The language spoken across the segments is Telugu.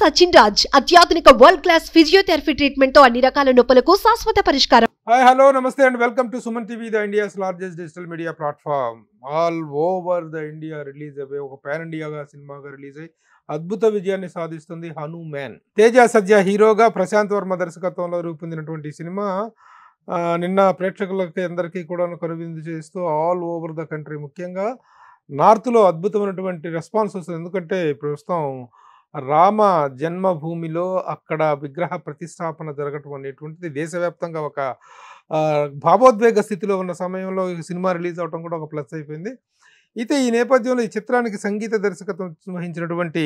సచిన్ రాజ్ అత్యాధునిక వరల్డ్ క్లాస్ ఫిజియోథెరపీ ట్రీట్మెంట్ తో అన్ని రకాల నొప్పులకు శాశ్వత పరిష్కారం. హాయ్ హలో నమస్తే and welcome to Suman TV, the India's largest digital media platform. All over the India release అయ్యే ఒక పాన్ ఇండియాగా సినిమాగా రిలీజ్ అయ్యి అద్భుత విజయాన్ని సాధిస్తుంది హనుమాన్. తేజ సజ్జా హీరోగా, ప్రశాంత్ వర్మ దర్శకత్వంలో రూపొందినటువంటి సినిమా నిన్న ప్రేక్షకులకి అందరికీ కూడా కనువిందు చేస్తూ ఆల్ ఓవర్ ద కంట్రీ, ముఖ్యంగా నార్త్లో అద్భుతమైనటువంటి రెస్పాన్స్ వస్తుంది. ఎందుకంటే ప్రస్తుతం రామ జన్మభూమిలో అక్కడ విగ్రహ ప్రతిష్టాపన జరగటం అనేటువంటిది దేశవ్యాప్తంగా ఒక భావోద్వేగ స్థితిలో ఉన్న సమయంలో ఈ సినిమా రిలీజ్ అవడం కూడా ఒక ప్లస్ అయిపోయింది. అయితే ఈ నేపథ్యంలో ఈ చిత్రానికి సంగీత దర్శకత్వం వహించినటువంటి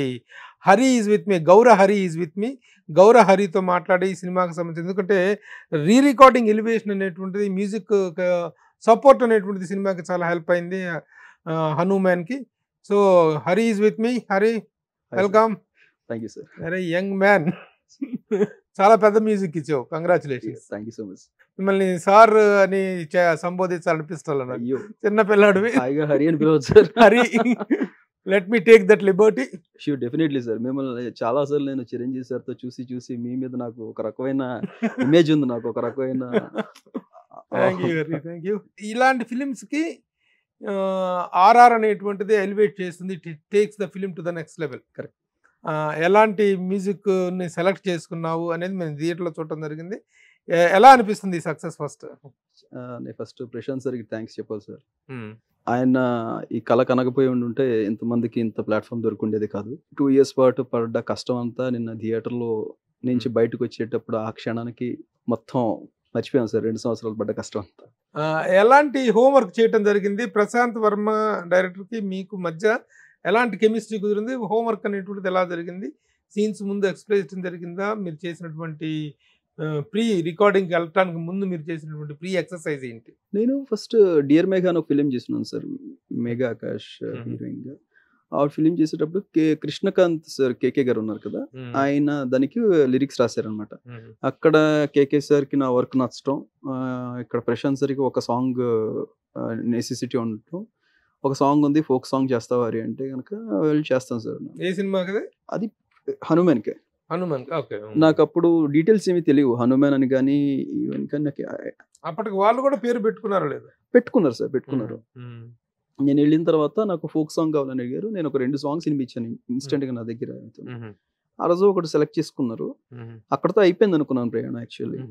హరి ఈజ్ విత్ మీ, గౌర హరి ఈజ్ విత్ మీ. గౌర హరితో మాట్లాడి ఈ సినిమాకి సంబంధించి, ఎందుకంటే రీ రికార్డింగ్ ఎలివేషన్ అనేటువంటిది, మ్యూజిక్ సపోర్ట్ అనేటువంటిది సినిమాకి చాలా హెల్ప్ అయింది హనుమాన్కి. So Hari is with me. Hari, welcome. Thank you sir. అరే యంగ్ మ్యాన్, చాలా పెద్ద మ్యూజిక్ ఇచ్చావు, congratulations. Thank you so much. మిమ్మల్ని సార్ అని సంబోధించాలనిపిస్తాను. అయ్యో, చిన్న పిల్లాడివి, హరి అని పిలవచ్చు sir. Hari, let me take that liberty. Sure, definitely sir. మిమ్మల్ని చాలా సార్లు నేను చిరంజీవి సార్తో చూసి మీ మీద నాకు ఒక రకమైన ఇమేజ్ ఉంది, నాకు ఒక రకమైన. Thank you Hari, thank you. ఇలాంటి ఫిలిమ్స్కి ఆర్ఆర్ అనేటువంటిది ఎలివేట్ చేస్తుంది, it takes the film to the next level. Correct. ఎలాంటి మ్యూజిక్ని సెలెక్ట్ చేసుకున్నావు అనేది మేము థియేటర్లో చూడటం జరిగింది. ఎలా అనిపిస్తుంది సక్సెస్? నేను ఫస్ట్ ప్రశాంత్ సార్కి థ్యాంక్స్ చెప్పాలి సార్. ఆయన ఈ కళ కనకపోయి ఉంటే ఇంతమందికి ఇంత ప్లాట్ఫామ్ దొరుకుండేది కాదు. 2 years పాటు పడ్డ కష్టం అంతా నిన్న థియేటర్లో నుంచి బయటకు వచ్చేటప్పుడు ఆ క్షణానికి మొత్తం మర్చిపోయాం సార్. 2 సంవత్సరాలు పడ్డ కష్టం అంతా. ఎలాంటి హోంవర్క్ చేయటం జరిగింది? ప్రశాంత్ వర్మ డైరెక్టర్కి మీకు మధ్య ఎలాంటి కెమిస్ట్రీ కుదిరింది? హోంవర్క్ అనేటువంటిది ఎలా జరిగింది? సీన్స్ ముందు ఎక్స్ప్లెనేషన్ జరిగిందా? మీరు చేసినటువంటి ప్రీ రికార్డింగ్కి వెళ్ళటానికి ముందు మీరు చేసినటువంటి ప్రీ ఎక్సర్సైజ్ ఏంటి? నేను ఫస్ట్ డియర్ మేఘా అని ఒక ఫిలిం చేస్తున్నాను సార్, మేఘా ఆకాష్ హీరోయిన్గా. ఆ ఫిలిం చేసేటప్పుడు కృష్ణకాంత్ సార్, కేకే గారు ఉన్నారు కదా, ఆయన దానికి లిరిక్స్ రాశారనమాట. అక్కడ కేకే సార్కి నా వర్క్ నచ్చడం, ఇక్కడ ప్రశాంత్ సార్కి ఒక సాంగ్ నెసెసిటీ ఉండటం, ఒక సాంగ్ ఉంది ఫోక్ సాంగ్ చేస్తావా అని అంటే కనుక వెళ్ళి చేస్తాను సార్. ఏ సినిమాకి అది? హనుమాన్కే. హనుమాన్. ఓకే. నాకు అప్పుడు డీటెయిల్స్ ఏమీ తెలియవు హనుమాన్ అని కానీ ఈవెన్ కానీ. నాకు అప్పటికి వాళ్ళు కూడా పేరు పెట్టుకున్నారా? లేదా? పెట్టుకున్నారు సార్, పెట్టుకున్నారు. నేను వెళ్ళిన తర్వాత నాకు ఫోక్ సాంగ్ కావాలని అడిగారు. నేను ఒక 2 songs వినిపించాను ఇన్స్టెంట్గా నా దగ్గర. ఆ రోజు ఒకటి సెలెక్ట్ చేసుకున్నారు, అక్కడతో అయిపోయింది అనుకున్నాను ప్రయాణం యాక్చువల్లీ.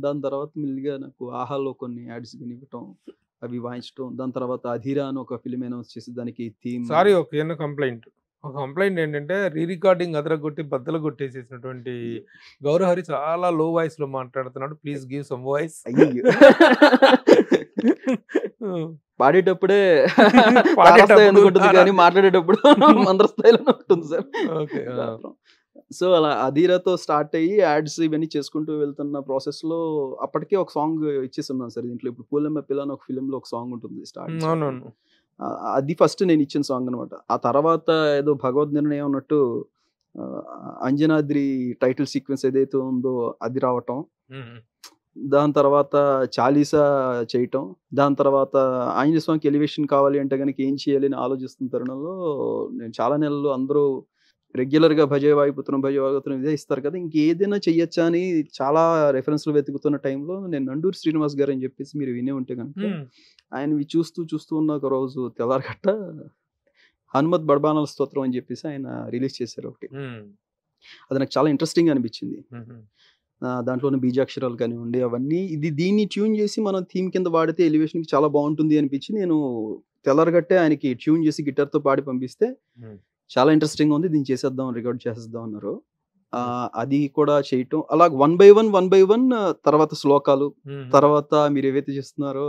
దాని తర్వాత మెల్లిగా నాకు ఆహాలో కొన్ని యాడ్స్ వినివ్వటం, అవి వాయించడం. దాని తర్వాత అధీరా అని ఒక ఫిలిం అనౌన్స్ చేసి దానికి థీమ్. సారీ, ఒక చిన్న కంప్లైంట్. ఒక కంప్లైంట్ ఏంటంటే రీ రికార్డింగ్ అదరగొట్టి బద్దలు కొట్టేసేసినటువంటి గౌరహరి చాలా లో వాయిస్ లో మాట్లాడుతున్నాడు. Please give some voice. పాడేటప్పుడే ఉంటుంది కానీ మాట్లాడేటప్పుడు అందరి స్థాయిలో ఉంటుంది సార్. సో అలా అధీరాతో స్టార్ట్ అయ్యి యాడ్స్ ఇవన్నీ చేసుకుంటూ వెళ్తున్న ప్రాసెస్లో అప్పటికే ఒక సాంగ్ ఇచ్చేస్తున్నాను సార్ దీంట్లో. ఇప్పుడు పూలమ్మ పిల్ల అని ఒక ఫిలింలో ఒక సాంగ్ ఉంటుంది స్టార్ట్. అవునవును, అది ఫస్ట్ నేను ఇచ్చిన సాంగ్ అనమాట. ఆ తర్వాత ఏదో భగవద్ నిర్ణయం అన్నట్టు అంజనాద్రి టైటిల్ సీక్వెన్స్ ఏదైతే ఉందో అది రావటం, దాని తర్వాత చాలీసా చేయటం, దాని తర్వాత ఆంజనేయ స్వామికి ఎలివేషన్ కావాలి అంటే కనుక ఏం చేయాలి అని ఆలోచిస్తున్న తరుణంలో నేను చాలా నెలలు అందరూ రెగ్యులర్గా భజే వాయుపుత్రం ఇదే ఇస్తారు కదా, ఇంకేదైనా చెయ్యొచ్చా అని చాలా రెఫరెన్స్లు వెతుకుతున్న టైంలో నేను నండూరి శ్రీనివాస్ గారు అని చెప్పేసి మీరు వినే ఉంటే కనుక ఆయనవి చూస్తూ ఉన్న ఒక రోజు తెల్లారగట్ట హనుమత్ బడబానల స్తోత్రం అని చెప్పేసి ఆయన రిలీజ్ చేశారు ఒకటి. అది నాకు చాలా ఇంట్రెస్టింగ్ అనిపించింది. దాంట్లోనే బీజాక్షరాలు కానివ్వండి అవన్నీ, దీన్ని ట్యూన్ చేసి మనం థీమ్ కింద వాడితే ఎలివేషన్కి చాలా బాగుంటుంది అనిపించి నేను తెల్లారగట్టే ఆయనకి ట్యూన్ చేసి గిటార్తో పాడి పంపిస్తే చాలా ఇంట్రెస్టింగ్ ఉంది, దీన్ని చేసేద్దాం, రికార్డ్ చేసేద్దాం అన్నారు. అది కూడా చేయటం అలా 1 by 1 తర్వాత శ్లోకాలు, తర్వాత మీరు ఏవైతే చేస్తున్నారో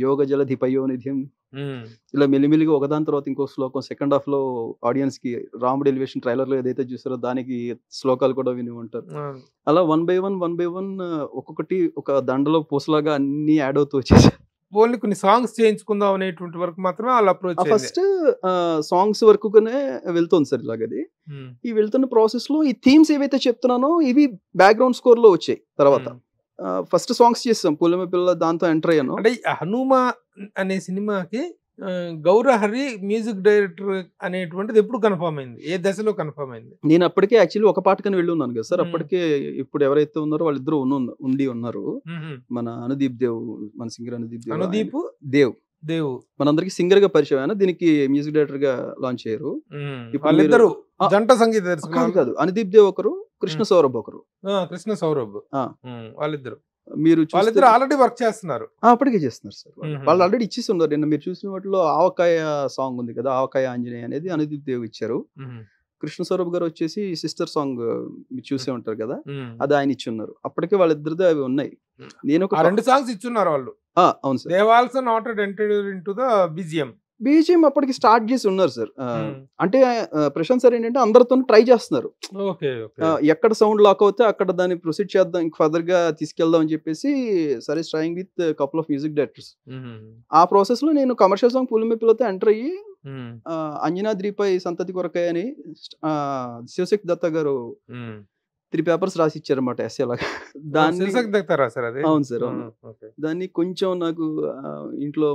యోగ జలధి పయోనిధ్యం, ఇలా మెల్లిమెల్లిగా ఒకదాని తర్వాత ఇంకో శ్లోకం. సెకండ్ హాఫ్ లో ఆడియన్స్ కి రాముడు ఎలివేషన్ ట్రైలర్ లో ఏదైతే చూసారో దానికి శ్లోకాలు కూడా విని ఉంటారు. అలా 1 by 1 ఒక్కొక్కటి ఒక దండలో పూసలాగా అన్ని యాడ్ అవుతూ వచ్చేసాయి. ఓన్లీ కొన్ని సాంగ్స్ చేయించుకుందాం అనేటువంటి వరకు మాత్రమే వాళ్ళు అప్రోచ్. ఫస్ట్ సాంగ్స్ వరకునే వెళ్తుంది సార్ ఇలాగది. ఈ వెళ్తున్న ప్రాసెస్ లో ఈ థీమ్స్ ఏవైతే చెప్తున్నానో ఇవి బ్యాక్గ్రౌండ్ స్కోర్ లో వచ్చాయి. తర్వాత ఫస్ట్ సాంగ్స్ చేస్తాం పూలమ్మ పిల్ల, దాంతో ఎంటర్ అయ్యాను. అంటే హనుమ అనే సినిమాకి గౌరహరి మ్యూజిక్ డైరెక్టర్ అనేటువంటిది ఎప్పుడు కన్ఫర్మ్ అయింది, ఏ దశలో కన్ఫర్మ్ అయింది? నేను అప్పటికే యాక్చువల్లీ ఒక పాటకని వెళ్ళి ఉన్నాను కదా సార్. అప్పటికే ఇప్పుడు ఎవరైతే ఉన్నారో వాళ్ళిద్దరు ఉండి ఉన్నారు. మన అనుదీప్ దేవ్, మన సింగర్ అనుదీప్ దేవ్, అనుదీప్ దేవ్ దేవ్ మనందరికి సింగర్ గా పరిచయం అయినా, దీనికి మ్యూజిక్ డైరెక్టర్ గా లాంచ్ అయ్యారు. వాళ్ళిద్దరు జంట సంగీత దర్శకులు కాదు, అనుదీప్ దేవ్ ఒకరు, కృష్ణ సౌరభ్ ఒకరు. కృష్ణ సౌరభ్ వాళ్ళిద్దరు మీరు వాళ్ళిద్దరు ఆల్రెడీ వర్క్ చేస్తున్నారు. అప్పటికే చేస్తున్నారు సార్. వాళ్ళు ఆల్రెడీ ఇచ్చేసి ఉన్నారు. నిన్న మీరు చూసిన వాటిలో ఆవకాయ సాంగ్ ఉంది కదా, ఆవకాయ ఆంజనేయ అనేది అనుదీప్ దేవ్ ఇచ్చారు. కృష్ణ సౌరభ్ గారు వచ్చేసి సిస్టర్ సాంగ్ మీరు చూసే ఉంటారు కదా, అది ఆయన ఇచ్చి ఉన్నారు. అప్పటికే వాళ్ళిద్దరిది అవి ఉన్నాయి. నేను ఒక 2 సాంగ్స్ ఇచ్చున్నారు వాళ్ళు. అవును sir. They also not entered into the BGM అప్పటికి స్టార్ట్ చేసి ఉన్నారు సార్. అంటే ప్రశాంత్ సార్ ఏంటంటే అందరితో ట్రై చేస్తున్నారు. ఎక్కడ సౌండ్ లాక్ అవుతే అక్కడ దాన్ని ప్రొసీడ్ చేద్దాం, ఇంక ఫర్దర్ గా తీసుకెళ్దాం అని చెప్పేసి సరే trying with couple of music directors. ఆ ప్రాసెస్ లో నేను కమర్షియల్ సాంగ్ పులిమెప్పిలతో ఎంటర్ అయ్యి అంజనాద్రిపై సంతతి కొరకాయ అని శివశక్తి దత్త గారు 3 పేపర్స్ రాసి ఇచ్చారన్నమాట ఎస్ఏ లాగా. దాన్ని అవును సార్, అవును. దాన్ని కొంచెం నాకు ఇంట్లో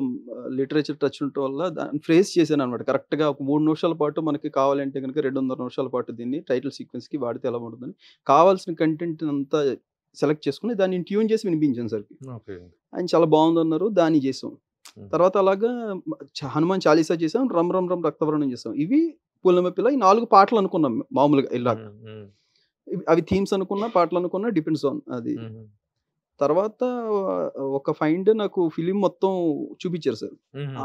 లిటరేచర్ టచ్ ఉండటం వల్ల దాన్ని ఫ్రేజ్ చేశాను అనమాట. కరెక్ట్ గా ఒక 3 నిమిషాల పాటు మనకి కావాలంటే కనుక 2.5 నిమిషాల పాటు దీన్ని టైటిల్ సీక్వెన్స్ కి వాడితే ఎలా ఉంటుందని కావాల్సిన కంటెంట్ అంతా సెలెక్ట్ చేసుకుని దాన్ని ట్యూన్ చేసి వినిపించాను సార్. ఆయన చాలా బాగుందన్నారు, దాన్ని చేసాం. తర్వాత అలాగా హనుమాన్ చాలీసా చేసాం, రమ్ రమ్ రమ్ రక్తవర్ణం చేసాం. ఇవి పుల్లమెప్పిల ఈ 4 పాటలు అనుకున్నాం మామూలుగా ఇలాగ. అవి థీమ్స్ అనుకున్నా, పాటలు అనుకున్నా, డిపెండ్స్ ఆన్ అది. తర్వాత ఒక ఫైండ్ నాకు ఫిలిం మొత్తం చూపించారు సార్.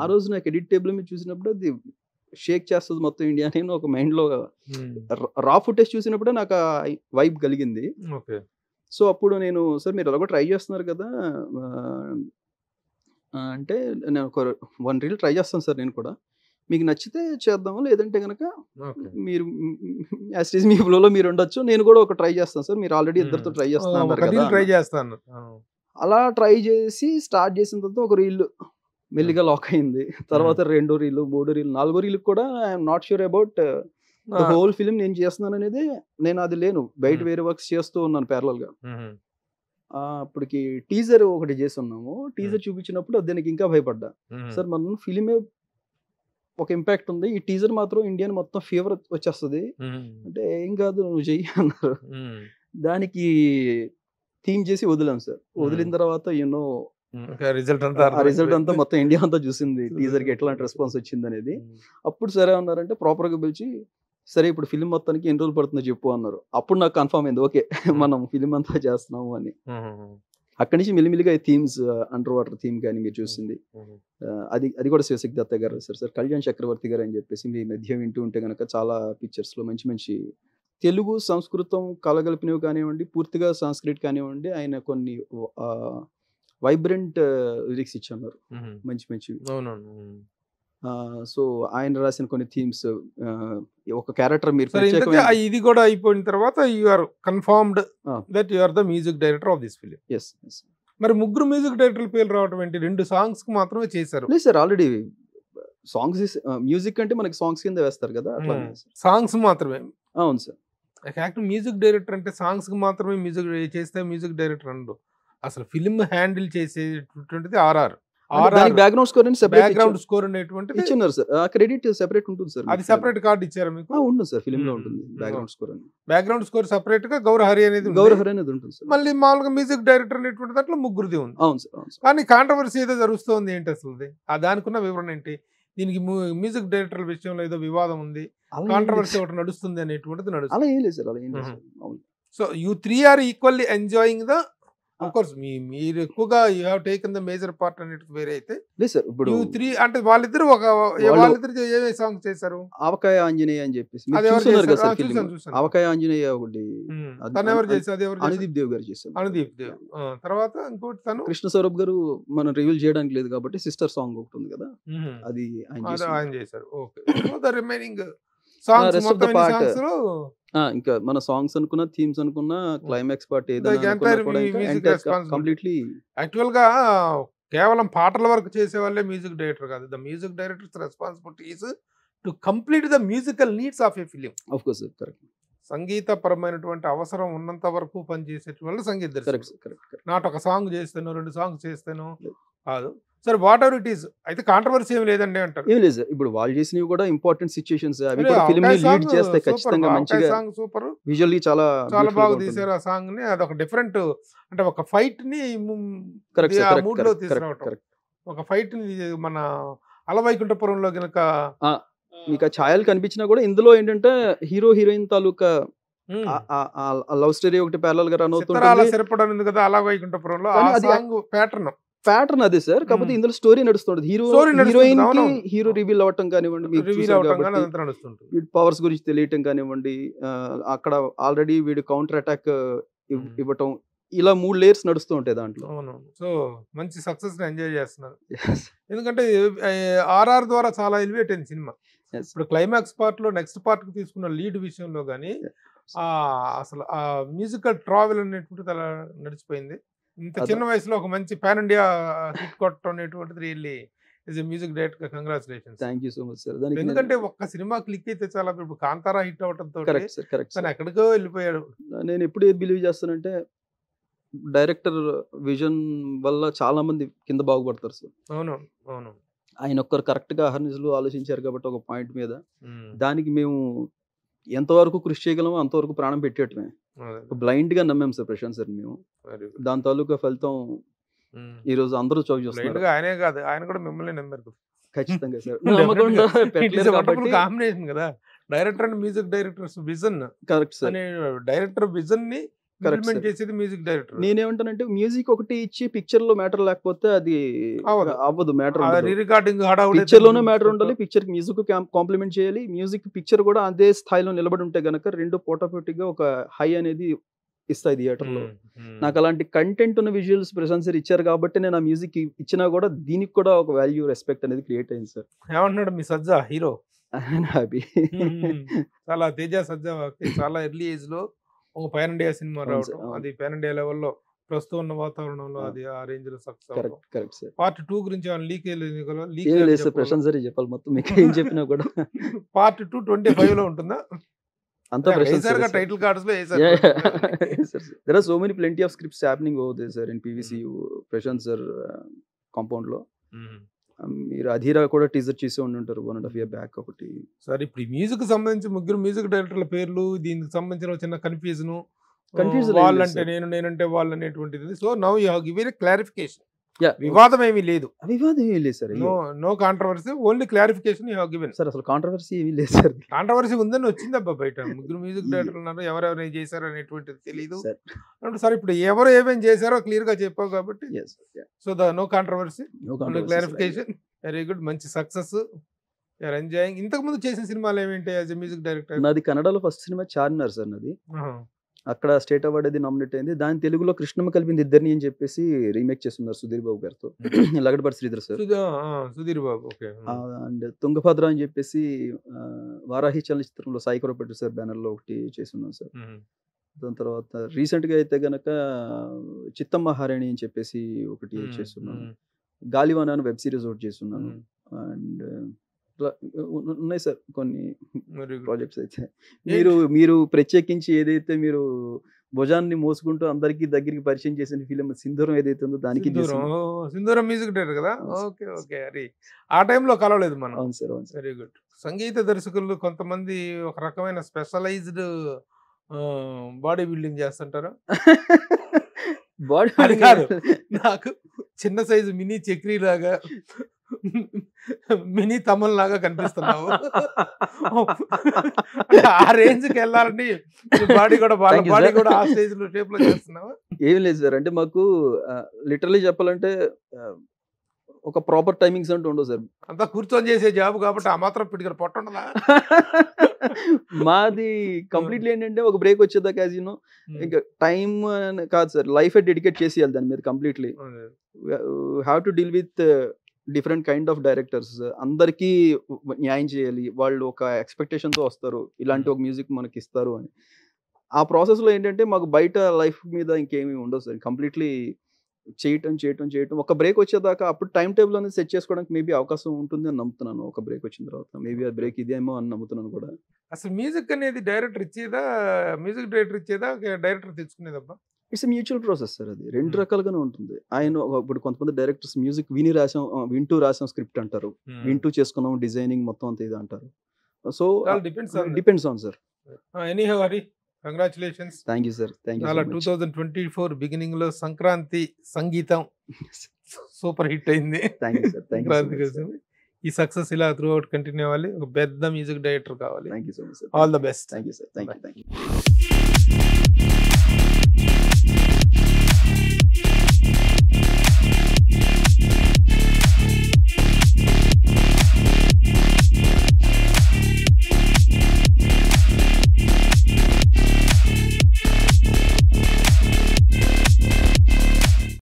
ఆ రోజు నాకు ఎడిట్ టేబుల్ మీద చూసినప్పుడు అది షేక్ చేస్తుంది మొత్తం ఇండియా అని ఒక మైండ్ లో రా ఫుటేజ్ చూసినప్పుడే నాకు వైబ్ కలిగింది. సో అప్పుడు నేను సార్ మీరు ఎలాగో ట్రై చేస్తున్నారు కదా అంటే, నేను ఒక 1 రీల్ ట్రై చేస్తాను సార్, నేను కూడా మీకు నచ్చితే చేద్దాము, లేదంటే కనుక మీరు మీ ఫ్లోలో మీరు ఉండొచ్చు, నేను కూడా ఒక ట్రై చేస్తాను సార్, మీరు ఆల్రెడీ ఇద్దరితో ట్రై చేస్తాను. అలా ట్రై చేసి స్టార్ట్ చేసిన తర్వాత ఒక రీల్ మెల్లిగా లాక్ అయింది. తర్వాత 2 రీలు, 3 రీలు, 4 రీల్ కూడా I'm not sure about the whole film నేను చేస్తున్నాను అనేది. నేను అది లేను, బయట వేరే వర్క్స్ చేస్తూ ఉన్నాను ప్యారలల్ గా. అప్పటికి టీజర్ ఒకటి చేసి ఉన్నాము. టీజర్ చూపించినప్పుడు దానికి ఇంకా భయపడ్డా. సార్ మనం ఫిలిమే ఒక ఇంపాక్ట్ ఉంది, ఈ టీజర్ మాత్రం ఇండియన్ మొత్తం ఫీవర్ వచ్చేస్తుంది అంటే ఏం కాదు నువ్వు చెయ్యి అన్నారు. దానికి థీమ్ చేసి వదిలాం సార్. వదిలిన తర్వాత యూనో రిజల్ట్ అంతా మొత్తం ఇండియా అంతా చూసింది టీజర్ కి ఎట్లాంటి రెస్పాన్స్ వచ్చింది అనేది. అప్పుడు సరే అన్నారంటే ప్రాపర్ గా పిలిచి సరే ఇప్పుడు ఫిలిం మొత్తానికి ఎన్ని రోజులు పడుతుందో చెప్పు అన్నారు. అప్పుడు నాకు కన్ఫర్మ్ అయింది, ఓకే మనం ఫిలిం అంతా చేస్తున్నాము అని. అక్కడి నుంచి మెల్లిమెల్లిగా థీమ్స్, అండర్ వాటర్ థీమ్ కానీ మీరు చూసింది అది కూడా శివశక్తి దత్త గారు సార్. కళ్యాణ్ చక్రవర్తి గారు అని చెప్పేసి మీ మధ్య వింటూ ఉంటే కనుక చాలా పిక్చర్స్ లో మంచి మంచి తెలుగు సంస్కృతం కలగలిపినవి కానివ్వండి, పూర్తిగా సంస్కృతి కానివ్వండి, ఆయన కొన్ని వైబ్రెంట్ లిరిక్స్ ఇచ్చున్నారు మంచి మంచివి. సో ఆయన రాసిన కొన్ని థీమ్స్, ఒక క్యారెక్టర్ మీరు ఇది కూడా అయిపోయిన తర్వాత you are confirmed that you are the music director of this film. Yes. మరి 3 మ్యూజిక్ డైరెక్టర్ల పేర్లు రావడం ఏంటి? 2 సాంగ్స్ కి మాత్రమే చేశారు. లేదు సార్, ఆల్రెడీ సాంగ్స్ మ్యూజిక్ అంటే మనకి సాంగ్స్ కింద వేస్తారు కదా, అట్లా సాంగ్స్ మాత్రమే. అవును సార్. మ్యూజిక్ డైరెక్టర్ అంటే సాంగ్స్ కి మాత్రమే మ్యూజిక్ చేస్తే మ్యూజిక్ డైరెక్టర్ అండు. అసలు ఫిల్మ్ హ్యాండిల్ చేసేటువంటిది RR. బ్యాక్గ్రౌండ్ స్కోర్ అని సెపరేట్ బ్యాక్గ్రౌండ్ స్కోర్ అనేటువంటిది ఇచ్చినారు సార్. ఆ క్రెడిట్ సెపరేట్ ఉంటుంది సార్. అది సెపరేట్ కార్డ్ ఇచ్చారా మీకు? ఉంటుంది సార్, ఫిల్మ్ లో ఉంటుంది బ్యాక్గ్రౌండ్ స్కోర్ అని. బ్యాక్గ్రౌండ్ స్కోర్ సెపరేట్ గా గౌరహరి అనేది ఉంటుంది సార్. మళ్ళీ మామూలుగా మ్యూజిక్ డైరెక్టర్ అనేటువంటి దాంట్లో 3 ఉంది. అవును సార్. కానీ కాంట్రవర్సీ ఏదో జరుగుతుంది ఏంటి అసలు? దానికి ఉన్న వివరణ ఏంటి? దీనికి మ్యూజిక్ డైరెక్టర్ విషయంలో ఏదో వివాదం ఉంది, కాంట్రవర్సీ ఒకటి నడుస్తుంది అనేటువంటిది నడుస్తుంది. అలా ఏం లేదు సార్, అలా ఏం లేదు. So you 3 are equally enjoying the, of course మీరు ఎక్కువగా you have taken the major part అనేది వేరే అయితే లేదు సార్. ఇప్పుడు you 3 అంటే వాళ్ళిద్దరు ఏ సాంగ్ చేశారు? ఆవకాయ ఆంజనేయ అని చెప్పేసి చూస్తున్నారు కదా సార్ ఫిల్మ్. ఆవకాయ ఆంజనేయ ఒకటి తను ఎవరు చేశారు? అనుదీప్ దేవ్ గారు చేశారు. అనుదీప్ దేవ్. తర్వాత ఇంకోటి తను కృష్ణ సౌరభ్ గారు మనం రివీల్ చేయడానికి లేదు కాబట్టి సిస్టర్ సాంగ్ ఒకటి ఉంది కదా, అది ఆయన చేశారు. Okay. So the remaining songs మొత్తం సాంగ్స్ లో ఇంకా మన సాంగ్స్ అనుకున్నా, థీమ్స్ అనుకున్నా, క్లైమాక్స్ పార్ట్ కంప్లీట్లీ యాక్చువల్ గా కేవలం పాటల వరకు చేసే వాళ్ళే మ్యూజిక్ డైరెక్టర్ కాదు. The music director's responsibility is to complete the musical needs of a film. Of course correct. సంగీతపరమైనటువంటి అవసరం ఉన్నంత వరకు పనిచేసే వాళ్ళు సంగీత దర్శకులు. నాట్ ఒక సాంగ్ చేస్తాను, 2 సాంగ్స్ చేస్తాను కాదు. సరే వాట్ ఎవర్ ఇట్ ఈస్ అయితే కాంట్రవర్సీ ఏమి లేదండి అంటారు. ఏం లేదు సార్, ఇప్పుడు వాళ్ళు చేసినవి కూడా ఇంపార్టెంట్ సిచ్యుయేషన్స్, అవి కూడా ఫిల్మ్ ని లీడ్ చేస్తాయి ఖచ్చితంగా. మంచిగా సాంగ్ సూపర్, విజువల్లీ చాలా చాలా beautiful గా బాగా ఉంటుంది. తీశారు ఆ సాంగ్ ని. అదొక డిఫరెంట్ అంటే ఒక ఫైట్ ని కరెక్ట్ సార్, మూడ్ లో తీసుకురావటం, ఒక ఫైట్ ని మన అలవైకుంఠపురంలో గనక మీకు ఆ ఛాయలు కనిపించినా కూడా ఇందులో ఏంటంటే హీరో హీరోయిన్ తాలూకా లవ్ స్టోరీ ఒకటి ప్యారలల్ గా రన్ చిత్రాల అవుతుంది. సిరపడం ఉంది కదా అలవైకుంఠపురంలో, ఆ కానీ అది సాంగ్ ప్యాటర్న్ ప్యాటర్న్ అదే సార్, కాకపోతే ఇందులో స్టోరీ నడుస్తుంటది. Story నడుస్తుంది, హీరోయిన్ కి అవునవును. హీరో రివీల్ అవటం కానివ్వండి, మీకు రివీల్ చూసారు అవటం కానీ కాబట్టి అదంతా నడుస్తుంటుంది. వీడి పవర్స్ గురించి తెలియటం కానివ్వండి, అక్కడ ఆల్రెడీ వీడు కౌంటర్ అటాక్ ఇవ్వటం, ఇలా 3 లేయర్స్ నడుస్తూ ఉంటాయి దాంట్లో. అవును. సో మంచి సక్సెస్ ని ఎంజాయ్ చేస్తున్నారు. ఎందుకంటే ఆర్ఆర్ ద్వారా చాలా ఎలివేట్ అయింది సినిమా. Yes. ఇప్పుడు క్లైమాక్స్ పార్ట్ లో నెక్స్ట్ పార్ట్ కి తీసుకున్న లీడ్ విషయంలో కానీ అసలు ఆ మ్యూజికల్ ట్రావెల్ అనేటువంటిది అలా నడిచిపోయింది. ఇంత చిన్న వయసులో ఒక మంచి పాన్ ఇండియా హిట్ కొట్టడం అనేటువంటిది really is music director congratulations. Thank you so much sir. ఎందుకంటే ఒక్క సినిమా క్లిక్ అయితే చాలా, ఇప్పుడు కాంతారా హిట్ అవడంతో కరెక్ట్ సార్, కరెక్ట్ తను ఎక్కడికో వెళ్ళిపోయాడు. నేను ఎప్పుడు ఏది బిలీవ్ చేస్తానంటే డైరెక్టర్ విజన్ వల్ల చాలా మంది కింద బాగుపడతారు సార్. అవును అవును. ఆయన ఒక్కరు కరెక్ట్ గా అహర్నిశలు ఆలోచించారు కాబట్టి ఒక పాయింట్ మీద, దానికి మేము ఎంతవరకు కృషి చేయగలమో అంతవరకు ప్రాణం పెట్టేయటమే. బ్లైండ్ గా నమ్మాం సార్ ప్రశాంత్ సార్ మేము. దాని తాలూకా ఫలితం ఈ రోజు అందరూ చౌక్ చూస్తున్నారు. ఆయనే కాదు, ఆయన కూడా మిమ్మల్ని నమ్మారు. ఖచ్చితంగా సార్, నమ్మకుండా పెట్టలేదు కాబట్టి. కాంబినేషన్ కదా director and music directors vision. Correct sir, అనే డైరెక్టర్ విజన్ ని Correct, ఇంప్లిమెంట్ sir. చేసేది మ్యూజిక్ డైరెక్టర్. నేనేమంటానంటే మ్యూజిక్ ఒకటి ఇచ్చి పిక్చర్ లో మ్యాటర్ లేకపోతే అది అవ్వదు. అవ్వదు. మ్యాటర్ రికార్డింగ్ పిక్చర్ లోనే మ్యాటర్ ఉండాలి, పిక్చర్ కి మ్యూజిక్ కాంప్లిమెంట్ చేయాలి, మ్యూజిక్ పిక్చర్ కూడా అదే స్థాయిలో నిలబడి ఉంటే గనక రెండు పోటాపోటీగా ఒక హై అనేది ఇస్తాయి థియేటర్ లో. నాకు అలాంటి కంటెంట్ ఉన్న విజువల్స్ ప్రశాంత్ సార్ ఇచ్చారు కాబట్టి నేను ఆ మ్యూజిక్ ఇచ్చినా కూడా దీనికి కూడా ఒక వాల్యూ రెస్పెక్ట్ అనేది క్రియేట్ అయింది సార్. ఏమంటున్నాడు మీ సజ్జా హీరో? హ్యాపీ. చాలా తేజ సజ్జా చాలా ఎర్లీ ఏజ్ లో ఒక పాన్ ఇండియా సినిమా రావడం, అది పాన్ ఇండియా లెవెల్లో ప్రస్తుతం ఉన్న వాతావరణంలో అది ఆ రేంజ్ లో సక్సెస్ అవ్వడం. Correct sir. పార్ట్ 2 గురించి లీక్ లేదు సార్, ప్రశాంత్ సార్ చెప్పాలి మొత్తం, మీకు ఏం చెప్పినా కూడా. పార్ట్ 2 25 లో ఉంటుందా? అంతా టైటిల్ కార్డ్స్ లో there are so many plenty of scripts happening over there sir in PVCU Prashant sir compound లో. మీరు అధీరా కూడా టీజర్ చేసి ఉండుంటారు 1.5 year బ్యాక్ ఒకటి. సరే, ఇప్పుడు ఈ మ్యూజిక్ సంబంధించి ముగ్గురు మ్యూజిక్ డైరెక్టర్ల పేర్లు, దీనికి సంబంధించిన చిన్న కన్ఫ్యూజన్, వాళ్ళంటే నేను, నేనంటే వాళ్ళు అనేటువంటిది. So now you have given a clarification. వివాదం ఏమీ లేదు, వివాదం ఏమీ లేదు sir. No controversy, only clarification you have given sir. అసలు కాంట్రవర్సీ ఏమీ లేదు సార్. కాంట్రవర్సీ ఉందని వచ్చిందబ్బా బయట. ముగ్గురు మ్యూజిక్ డైరెక్టర్లు ఉన్నారు, ఎవరెవరు ఏం చేశారు అనేటువంటిది తెలియదు. సరే, ఇప్పుడు ఎవరు ఏమేమి చేశారో క్లియర్ గా చెప్పావు కాబట్టి so no controversy, clarification. Very good, మంచి సక్సెస్, యూఆర్ ఎంజాయింగ్. ఇంతకు ముందు చేసిన సినిమాలు ఏమేంటి యాజ్ ఎ మ్యూజిక్ డైరెక్టర్? నాది కన్నడలో ఫస్ట్ సినిమా చార్మినార్ సార్. నాది అక్కడ స్టేట్ అవార్డ్ అది నామినేట్ అయింది. దాని తెలుగులో కృష్ణమ్మ కలిపింది ఇద్దరిని అని చెప్పేసి రీమేక్ చేస్తున్నారు సుధీర్ బాబు గారితో, లగడపాటి శ్రీధర్ సార్. సుధీర్ బాబు. అండ్ తుంగభద్ర అని చెప్పేసి వారాహి చలనచిత్రంలో సాయి కొరపెట్టు సార్ బ్యానర్ లో ఒకటి చేస్తున్నాం సార్. దాని తర్వాత రీసెంట్ గా అయితే గనక చిత్తమ్మ హారేణి అని చెప్పేసి ఒకటి చేస్తున్నాను. గాలివాన అని వెబ్ సిరీస్ ఒకటి చేస్తున్నాను. అండ్ ఉన్నాయి సార్ కొన్ని ప్రాజెక్ట్స్. అయితే మీరు ప్రత్యేకించి ఏదైతే మీరు భుజాన్ని మోసుకుంటూ అందరికి దగ్గరికి పరిచయం చేసిన ఫిలిం సింధూరం ఏదైతే ఉందో దానికి సింధూరం మ్యూజిక్ డైరెక్టర్ కదా. ఓకే ఓకే, అది ఆ టైంలో కలవలేదు మనం. అవును సార్, అవును సార్. Very good. సంగీత దర్శకులు కొంతమంది ఒక రకమైన స్పెషలైజ్డ్ బాడీ బిల్డింగ్ చేస్తుంటారు. బాడీ కాదు, నాకు చిన్న సైజు మినీ చక్రీ లాగా, మినీ తమన్ లాగా కనిపిస్తున్నావు. ఆ రేంజ్ కి వెళ్ళాలని బాడీ కూడా బాడీ కూడా ఆ స్టేజ్ లో షేప్ లో చేస్తున్నావు. ఏం లేదు సార్, అంటే మాకు లిటరలీ చెప్పాలంటే ఒక ప్రాపర్ టైమింగ్స్ అంటూ ఉండవు సార్. అంతా కూర్చొని చేసే జాబ్ కాబట్టి ఆ మాత్రం పిడికలు పొట్ట ఉండదా? మాది కంప్లీట్లీ ఏంటంటే ఒక బ్రేక్ వచ్చేదాకా యాజ్ యూనో ఇంకా టైం కాదు సార్, లైఫ్ డెడికేట్ చేసేయాలి దాని మీద completely. Have to deal with different kind of directors. అందరికీ న్యాయం చేయాలి, వాళ్ళు ఒక ఎక్స్పెక్టేషన్తో వస్తారు, ఇలాంటి ఒక మ్యూజిక్ మనకి ఇస్తారు అని. ఆ ప్రాసెస్లో ఏంటంటే మాకు బయట లైఫ్ మీద ఇంకేమీ ఉండవు సార్. కంప్లీట్లీ చేయటం ఒక బ్రేక్ వచ్చేదాకా అప్పుడు టైం టేబుల్ అనేది సెట్ చేసుకోవడానికి మేబీ అవకాశం ఉంటుంది అని నమ్ముతున్నాను. ఒక బ్రేక్ వచ్చిన తర్వాత మేబీ ఆ బ్రేక్ ఇదేమో అని నమ్ముతున్నాను కూడా. అసలు మ్యూజిక్ అనేది డైరెక్టర్ ఇచ్చేదా, మ్యూజిక్ డైరెక్టర్ ఇచ్చేదా, డైరెక్టర్ తెచ్చుకునేదబ్బా? ఇట్స్ మ్యూచువల్ ప్రాసెస్ సార్ అది. 2 Hmm. రకాలుగానే ఉంటుంది. ఇప్పుడు కొంతమంది డైరెక్టర్స్ మ్యూజిక్ వింటూ రాసాం స్క్రిప్ట్ అంటారు. వింటూ చేసుకున్నాం డిజైనింగ్ మొత్తం అంతా ఇది అంటారు. So depends on sir. Anyhow Hari, congratulations. Thank you sir. Thank you చాలా సో మచ్. 2024 బిగినింగ్ లో సంక్రాంతి సంగీతం సూపర్ హిట్ అయింది. Thank you sir. Thank you so Sankranti much కోసం సార్. ఈ సక్సెస్ ఇలా త్రూ అవుట్ కంటిన్యూ అవ్వాలి. ఒక పెద్ద మ్యూజిక్ డైరెక్టర్ కావాలి. Thank you so much sir. All the best. Thank you sir. Thank you.